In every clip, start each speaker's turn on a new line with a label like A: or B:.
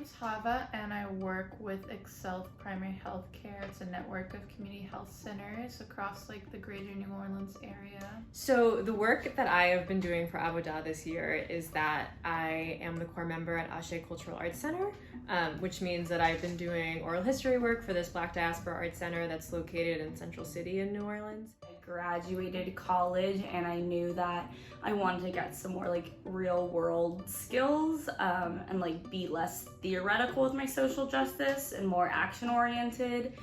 A: name's Hava, and I work with Excel Primary Health Care. It's a network of community health centers across the greater New Orleans area.
B: So the work that I have been doing for Avodah this year is that I am the core member at Ashe Cultural Arts Center, which means that I've been doing oral history work for this Black Diaspora Arts Center that's located in Central City in New Orleans.
C: I graduated college and I knew that I wanted to get some more real world skills and be less theoretical with my social justice and more action oriented.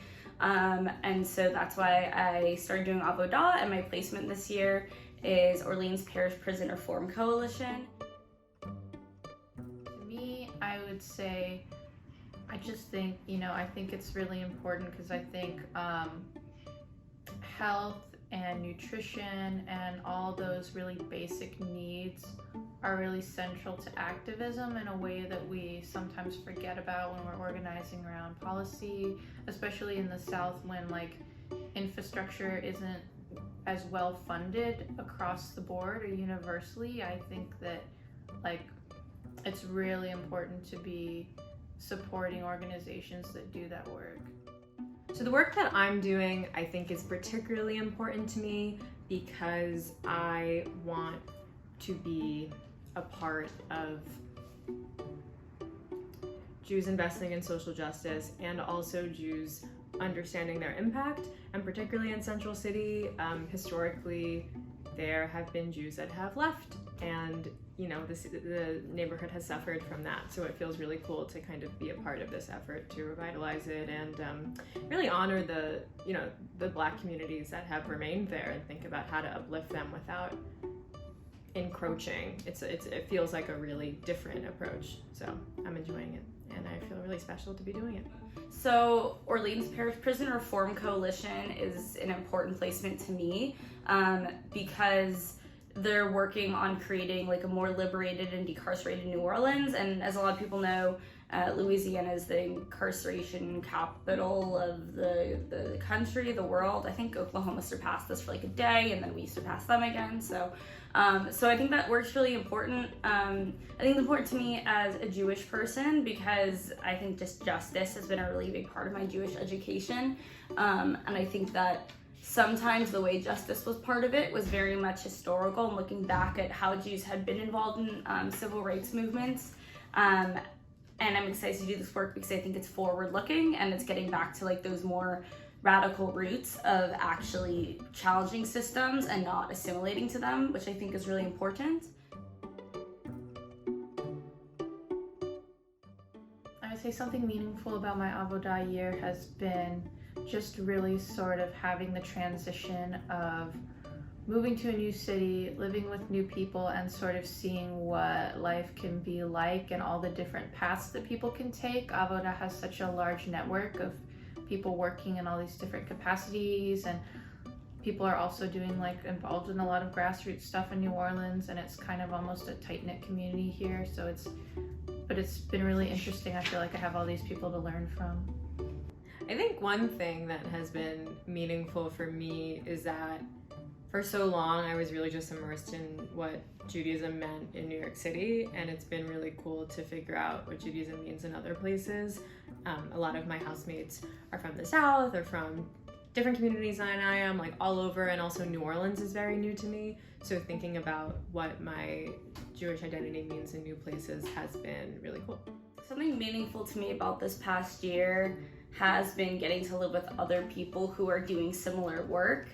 C: And so that's why I started doing Avodah, and my placement this year is Orleans Parish Prison Reform Coalition.
A: To me, I would say, I just think, I think it's really important because I think health and nutrition and all those really basic needs are really central to activism in a way that we sometimes forget about when we're organizing around policy, especially in the South when infrastructure isn't as well funded across the board or universally. I think that it's really important to be supporting organizations that do that work.
B: So the work that I'm doing, I think, is particularly important to me because I want to be a part of Jews investing in social justice and also Jews understanding their impact, and particularly in Central City, historically there have been Jews that have left, and the neighborhood has suffered from that, so it feels really cool to kind of be a part of this effort to revitalize it and really honor the Black communities that have remained there and think about how to uplift them without encroaching. It feels like a really different approach, so I'm enjoying it and I feel really special to be doing it.
C: So Orleans Parish Prison Reform Coalition is an important placement to me because they're working on creating a more liberated and decarcerated New Orleans, and as a lot of people know, Louisiana is the incarceration capital of the country, the world. I think Oklahoma surpassed this for a day, and then we surpassed them again. So I think that work's really important. I think it's important to me as a Jewish person because I think just justice has been a really big part of my Jewish education, and I think that sometimes the way justice was part of it was very much historical and looking back at how Jews had been involved in civil rights movements. And I'm excited to do this work because I think it's forward looking and it's getting back to those more radical roots of actually challenging systems and not assimilating to them, which I think is really important.
A: I would say something meaningful about my Avodah year has been just really sort of having the transition of moving to a new city, living with new people, and sort of seeing what life can be like and all the different paths that people can take. Avodah has such a large network of people working in all these different capacities, and people are also doing involved in a lot of grassroots stuff in New Orleans, and it's kind of almost a tight-knit community here. So it's been really interesting. I feel like I have all these people to learn from.
B: I think one thing that has been meaningful for me is that for so long I was really just immersed in what Judaism meant in New York City, and it's been really cool to figure out what Judaism means in other places. A lot of my housemates are from the South or from different communities than I am, all over, and also New Orleans is very new to me. So thinking about what my Jewish identity means in new places has been really cool.
C: Something meaningful to me about this past year has been getting to live with other people who are doing similar work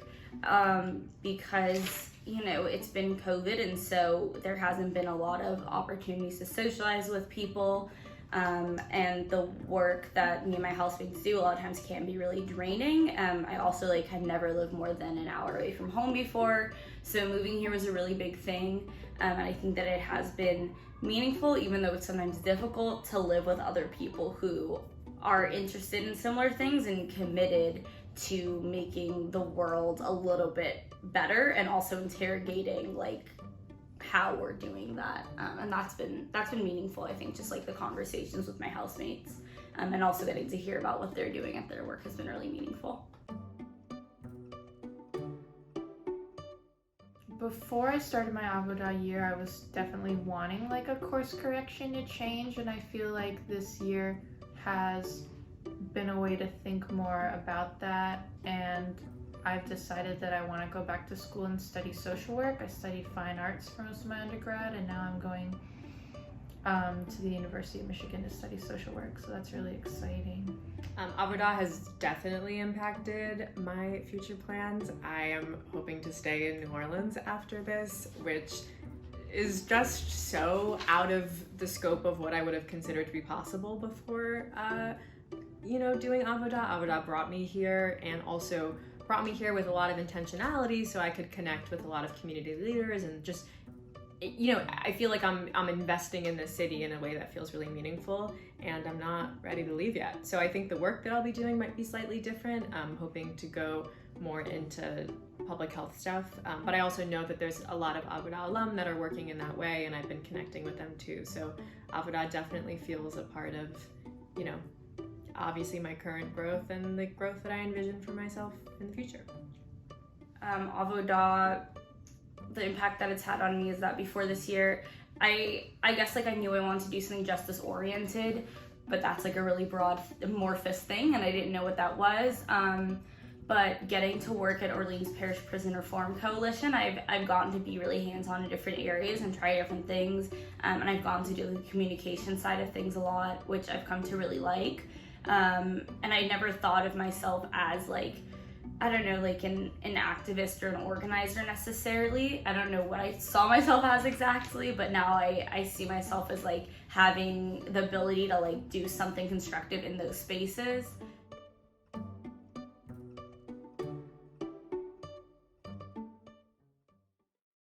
C: because it's been COVID, and so there hasn't been a lot of opportunities to socialize with people, and the work that me and my housemates do a lot of times can be really draining. I also had never lived more than an hour away from home before, so moving here was a really big thing, and I think that it has been meaningful, even though it's sometimes difficult, to live with other people who are interested in similar things and committed to making the world a little bit better, and also interrogating how we're doing that, and that's been meaningful. I think just the conversations with my housemates, and also getting to hear about what they're doing at their work has been really meaningful.
A: before I started my Avodah year, I was definitely wanting like a course correction to change, and I feel like this year has been a way to think more about that, and I've decided that I want to go back to school and study social work. I studied fine arts for most of my undergrad, and now I'm going to the University of Michigan to study social work, so that's really exciting.
B: Avodah has definitely impacted my future plans. I am hoping to stay in New Orleans after this, which is just so out of the scope of what I would have considered to be possible before, doing Avodah. Avodah brought me here, and also brought me here with a lot of intentionality so I could connect with a lot of community leaders, and just, I feel like I'm investing in this city in a way that feels really meaningful, and I'm not ready to leave yet. So I think the work that I'll be doing might be slightly different. I'm hoping to go more into public health stuff, but I also know that there's a lot of Avodah alum that are working in that way, and I've been connecting with them too. So Avodah definitely feels a part of, obviously my current growth and the growth that I envision for myself in the future.
C: Avodah, the impact that it's had on me is that before this year, I guess like I knew I wanted to do something justice oriented, but that's like a really broad amorphous thing, and I didn't know what that was. But getting to work at Orleans Parish Prison Reform Coalition, I've gotten to be really hands-on in different areas and try different things, and I've gotten to do the communication side of things a lot, which I've come to really like. And I never thought of myself as like, I don't know, like an activist or an organizer necessarily. I don't know what I saw myself as exactly, but now I see myself as like having the ability to like do something constructive in those spaces.